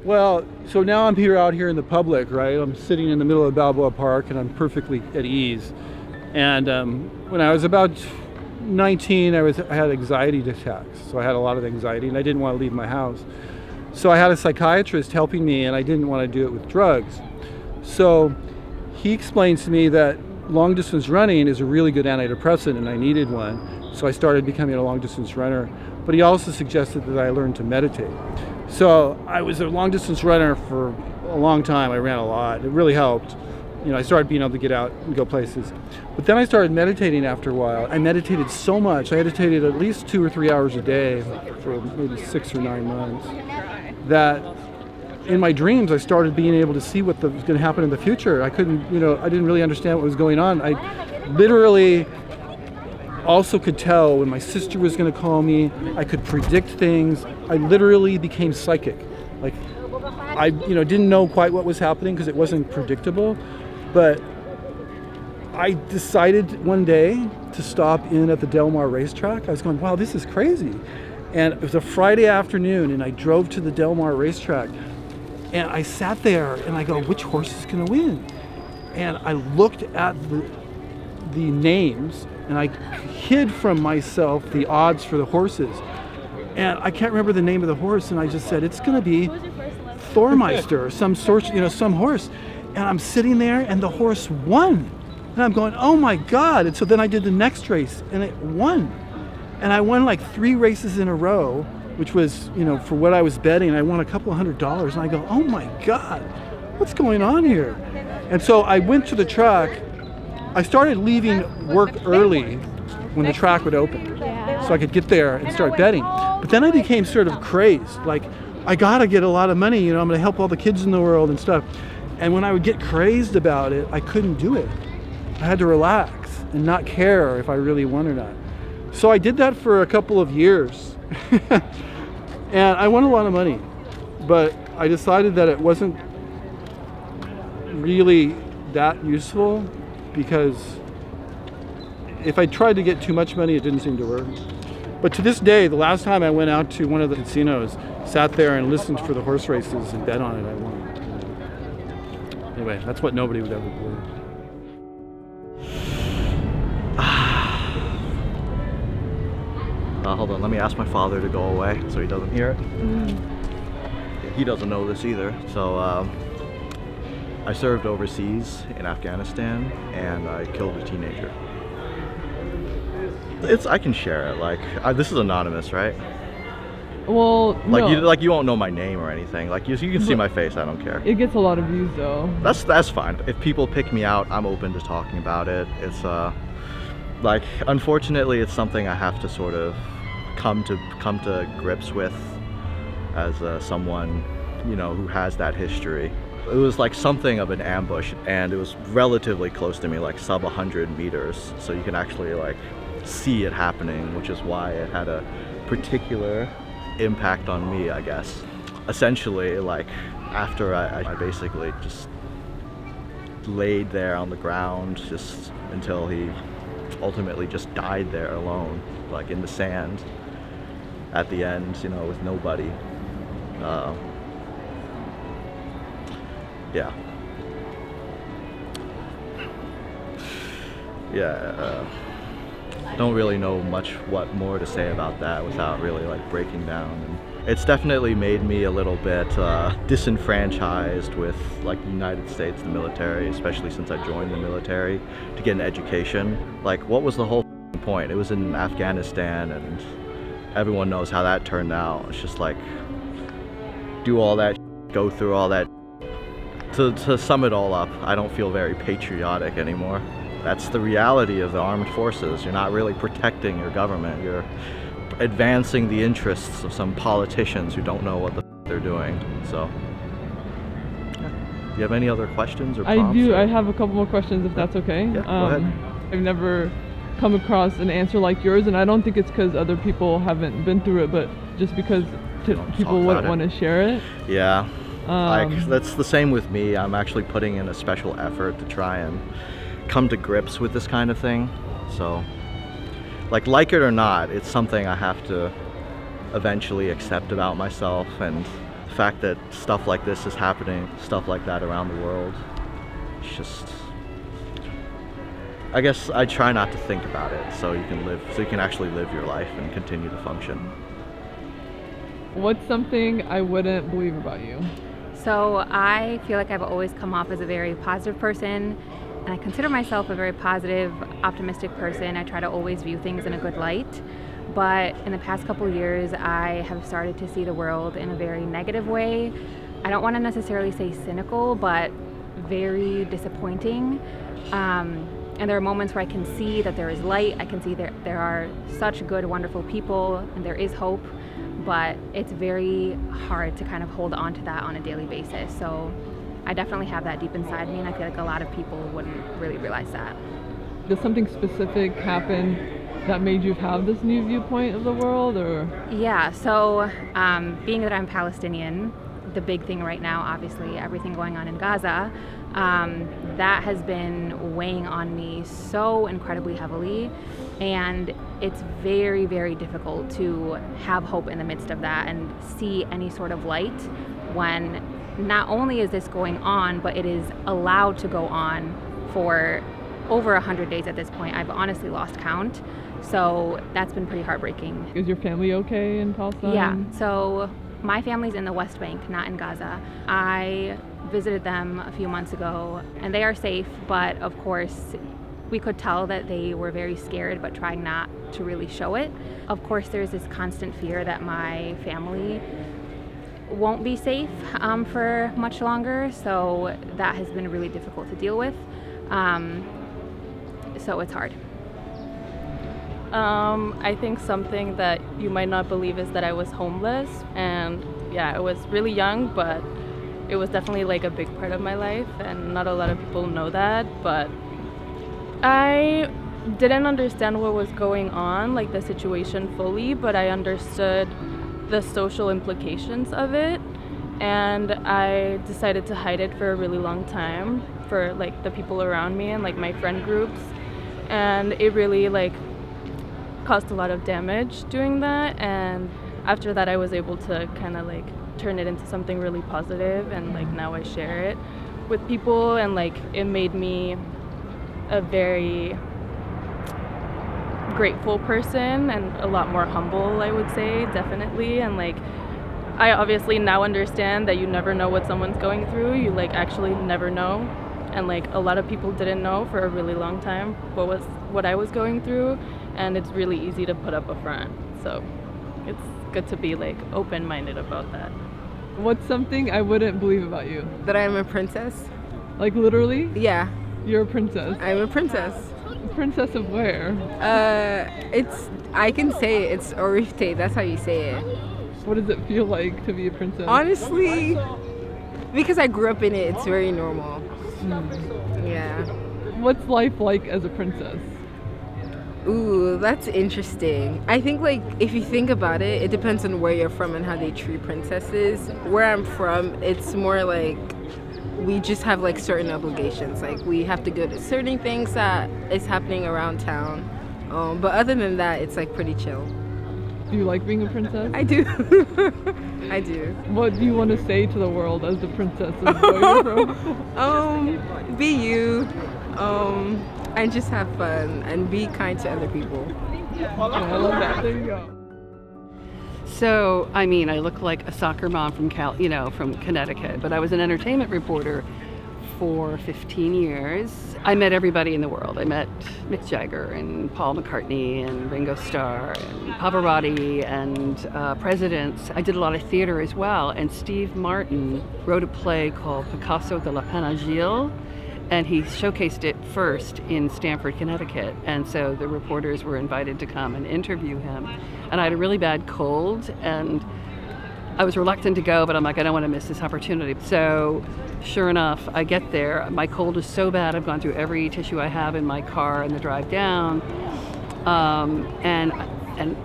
Well, so now I'm out here in the public, right? I'm sitting in the middle of Balboa Park and I'm perfectly at ease. And when I was about 19, I had anxiety attacks. So I had a lot of anxiety and I didn't want to leave my house. So I had a psychiatrist helping me and I didn't want to do it with drugs. So he explains to me that long distance running is a really good antidepressant and I needed one. So I started becoming a long distance runner. But he also suggested that I learn to meditate. So I was a long distance runner for a long time. I ran a lot. It really helped. You know, I started being able to get out and go places. But then I started meditating after a while. I meditated so much. I meditated at least 2 or 3 hours a day for maybe 6 or 9 months. That in my dreams, I started being able to see what was going to happen in the future. I didn't really understand what was going on. I literally also could tell when my sister was going to call me. I could predict things. I literally became psychic. Like, I didn't know quite what was happening because it wasn't predictable, but I decided one day to stop in at the Del Mar racetrack. I was going, wow, this is crazy. And it was a Friday afternoon and I drove to the Del Mar racetrack and I sat there and I go, which horse is going to win? And I looked at the names and I hid from myself the odds for the horses. And I can't remember the name of the horse, and I just said, it's going to be Thormeister or some sort, some horse. And I'm sitting there, and the horse won. And I'm going, oh my God. And so then I did the next race, and it won. And I won like 3 races in a row, which was, for what I was betting, I won a couple $100. And I go, oh my God, what's going on here? And so I went to the track. I started leaving work early when the track would open, so I could get there and start betting. But then I became sort of crazed, like, I gotta get a lot of money, I'm gonna help all the kids in the world and stuff. And when I would get crazed about it, I couldn't do it. I had to relax and not care if I really won or not. So I did that for a couple of years. And I won a lot of money, but I decided that it wasn't really that useful, because if I tried to get too much money, it didn't seem to work. But to this day, the last time I went out to one of the casinos, sat there and listened for the horse races and bet on it, I won. Anyway, that's what nobody would ever believe. Hold on, let me ask my father to go away so he doesn't hear it. He doesn't know this either. So I served overseas in Afghanistan and I killed a teenager. I can share it. This is anonymous, right? Well, no. You won't know my name or anything. You can see my face. I don't care. It gets a lot of views though. That's fine. If people pick me out, I'm open to talking about it. It's unfortunately, it's something I have to sort of come to grips with as someone who has that history. It was like something of an ambush, and it was relatively close to me, like sub 100 meters, so you can actually see it happening, which is why it had a particular impact on me, I guess. Essentially, after I basically just laid there on the ground just until he ultimately just died there alone, in the sand at the end, with nobody. Don't really know what more to say about that without really breaking down. And it's definitely made me a little bit disenfranchised with the United States, the military, especially since I joined the military to get an education. What was the whole point? It was in Afghanistan, and everyone knows how that turned out. It's just do all that, go through all that. To sum it all up, I don't feel very patriotic anymore. That's the reality of the armed forces. You're not really protecting your government. You're advancing the interests of some politicians who don't know what the they're doing. So, yeah. Do you have any other questions or prompts? I do. I have a couple more questions, if that's okay. Yeah, go ahead. I've never come across an answer like yours, and I don't think it's because other people haven't been through it, but just because people wouldn't want to share it. Yeah. That's the same with me. I'm actually putting in a special effort to try and come to grips with this kind of thing. So, like it or not, it's something I have to eventually accept about myself and The fact that stuff like this is happening, stuff like that around the world, it's just, I guess I try not to think about it so you can actually live your life and continue to function. What's something I wouldn't believe about you? So I feel like I've always come off as a very positive person, and I consider myself a very positive, optimistic person. I try to always view things in a good light. But in the past couple of years, I have started to see the world in a very negative way. I don't want to necessarily say cynical, but very disappointing. And there are moments where I can see that there is light. I can see there are such good, wonderful people, and there is hope. But it's very hard to kind of hold on to that on a daily basis. So I definitely have that deep inside me, and I feel like a lot of people wouldn't really realize that. Does something specific happen that made you have this new viewpoint of the world, or? Yeah, so being that I'm Palestinian, the big thing right now, obviously, everything going on in Gaza, that has been weighing on me so incredibly heavily. And it's very, very difficult to have hope in the midst of that and see any sort of light when not only is this going on, but it is allowed to go on for over 100 days at this point. I've honestly lost count. So that's been pretty heartbreaking. Is your family okay in Palestine? Yeah, so my family's in the West Bank, not in Gaza. I visited them a few months ago, and they are safe, but of course, we could tell that they were very scared, but trying not to really show it. Of course, there's this constant fear that my family won't be safe for much longer, so that has been really difficult to deal with. So it's hard. I think something that you might not believe is that I was homeless, and yeah, I was really young, but it was definitely like a big part of my life, and not a lot of people know that. But I didn't understand what was going on, like the situation fully, but I understood the social implications of it, and I decided to hide it for a really long time for like the people around me and like my friend groups, and it really like caused a lot of damage doing that. And after that, I was able to kind of like turn it into something really positive, and like now I share it with people, and like it made me a very grateful person and a lot more humble, I would say, definitely. And like I obviously now understand that you never know what someone's going through. You like actually never know, and like a lot of people didn't know for a really long time what I was going through, and it's really easy to put up a front. So it's good to be like open-minded about that. What's something I wouldn't believe about you? That I'm a princess. Like literally? Yeah, You're a princess. I'm a princess. Princess of where? I can say it's Orifte, that's how you say it. What does it feel like to be a princess? Honestly, because I grew up in it, it's very normal. Yeah. What's life like as a princess? Ooh, that's interesting. I think like if you think about it, it depends on where you're from and how they treat princesses. Where I'm from, it's more like we just have like certain obligations. Like we have to go to certain things that is happening around town. But other than that, it's like pretty chill. Do you like being a princess? I do. I do. What do you want to say to the world as the princess of where you're from? Be you. And just have fun and be kind to other people. Yeah, I love that. There you go. So, I mean, I look like a soccer mom from from Connecticut, but I was an entertainment reporter for 15 years. I met everybody in the world. I met Mick Jagger and Paul McCartney and Ringo Starr and Pavarotti and presidents. I did a lot of theater as well, and Steve Martin wrote a play called Picasso de la Panagile, and he showcased it first in Stamford, Connecticut. And so the reporters were invited to come and interview him. And I had a really bad cold, and I was reluctant to go, but I'm like, I don't want to miss this opportunity. So sure enough, I get there. My cold is so bad, I've gone through every tissue I have in my car and the drive down. And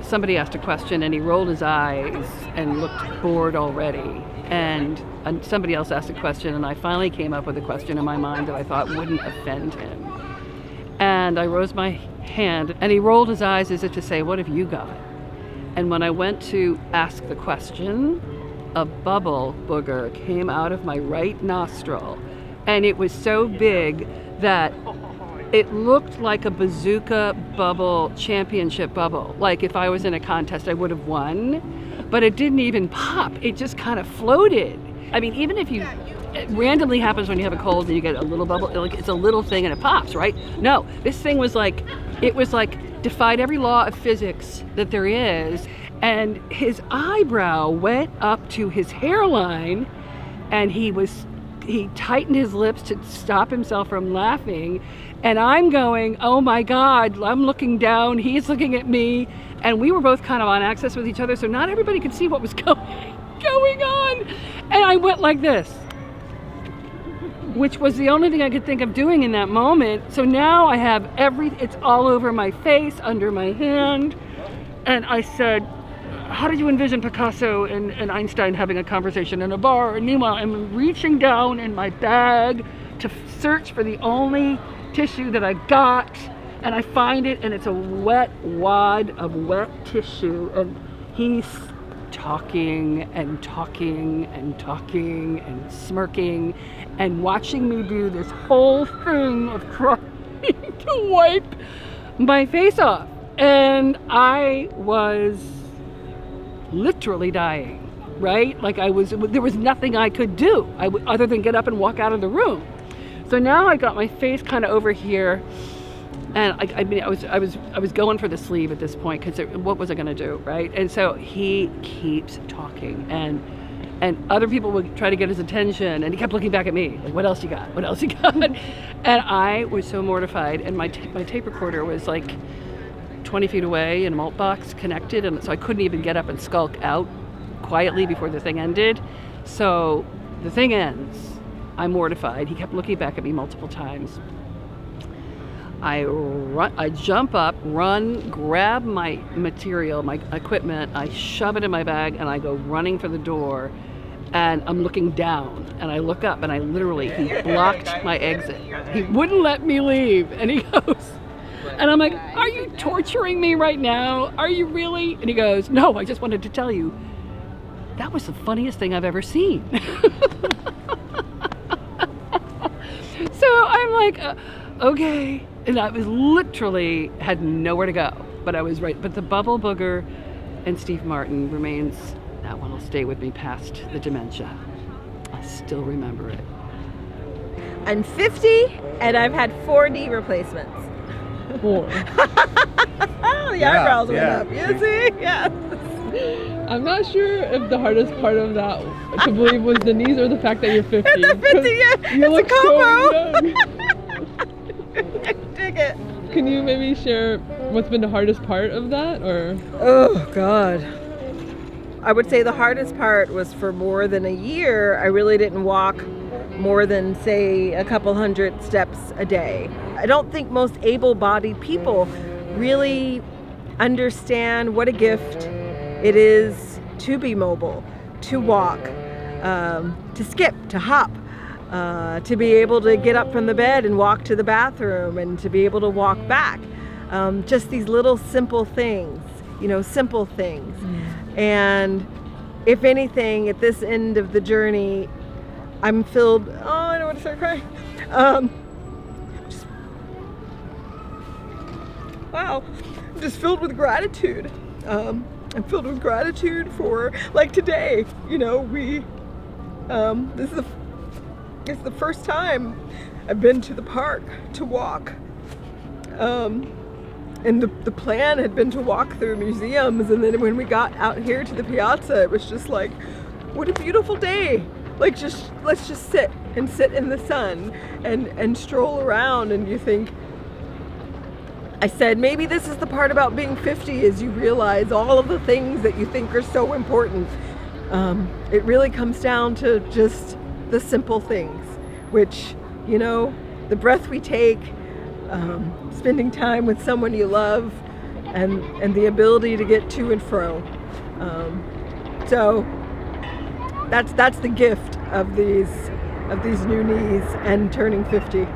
somebody asked a question, and he rolled his eyes and looked bored already. And somebody else asked a question, and I finally came up with a question in my mind that I thought wouldn't offend him. And I rose my hand, and he rolled his eyes as if to say, "What have you got?" And when I went to ask the question, a bubble booger came out of my right nostril, and it was so big that it looked like a bazooka bubble, championship bubble. Like if I was in a contest, I would have won, but it didn't even pop. It just kind of floated. I mean, even if it randomly happens when you have a cold and you get a little bubble, like it's a little thing and it pops, right? No, this thing was like, it was like defied every law of physics that there is. And his eyebrow went up to his hairline, and he tightened his lips to stop himself from laughing. And I'm going, oh my God, I'm looking down, he's looking at me, and we were both kind of on access with each other, so not everybody could see what was going on. And I went like this, which was the only thing I could think of doing in that moment. So now I have it's all over my face, under my hand. And I said, how did you envision Picasso and Einstein having a conversation in a bar? And meanwhile, I'm reaching down in my bag to search for the only tissue that I got, and I find it, and it's a wet wad of wet tissue, and he's talking and talking and talking and smirking and watching me do this whole thing of trying to wipe my face off. And I was literally dying, right? Like there was nothing I could do other than get up and walk out of the room. So now I got my face kind of over here, and I was going for the sleeve at this point, because what was I going to do, right? And so he keeps talking, and other people would try to get his attention, and he kept looking back at me, like, what else you got? What else you got? And I was so mortified, and my tape recorder was like 20 feet away in a malt box connected, and so I couldn't even get up and skulk out quietly before the thing ended. So the thing ends. I'm mortified. He kept looking back at me multiple times. I jump up, run, grab my material, my equipment, I shove it in my bag, and I go running for the door, and I'm looking down, and I look up, and he blocked my exit. He wouldn't let me leave, and he goes, and I'm like, are you torturing me right now? Are you really? And he goes, no, I just wanted to tell you, that was the funniest thing I've ever seen. So I'm like, okay. And I was literally had nowhere to go, but I was right. But the bubble booger and Steve Martin remains, that one will stay with me past the dementia. I still remember it. I'm 50 and I've had 4 knee replacements. 4. The eyebrows went up. You see? Yes. I'm not sure if the hardest part of that to believe was the knees or the fact that you're 50. It's a 50, yeah. You look a combo. so young. I dig it. Can you maybe share what's been the hardest part of that, or? Oh God. I would say the hardest part was for more than a year, I really didn't walk more than, say, a couple hundred steps a day. I don't think most able-bodied people really understand what a gift it is to be mobile, to walk, to skip, to hop, to be able to get up from the bed and walk to the bathroom, and to be able to walk back. Just these little simple things, simple things. And if anything, at this end of the journey, I'm filled, I don't want to start crying. I'm just filled with gratitude. I'm filled with gratitude for, like today, this is the first time I've been to the park to walk. And the plan had been to walk through museums, and then when we got out here to the piazza, it was just like, what a beautiful day. Like, let's just sit in the sun and stroll around, and you think, I said, maybe this is the part about being 50, is you realize all of the things that you think are so important. It really comes down to just the simple things, which, the breath we take, spending time with someone you love, and the ability to get to and fro. So that's the gift of these new knees and turning 50.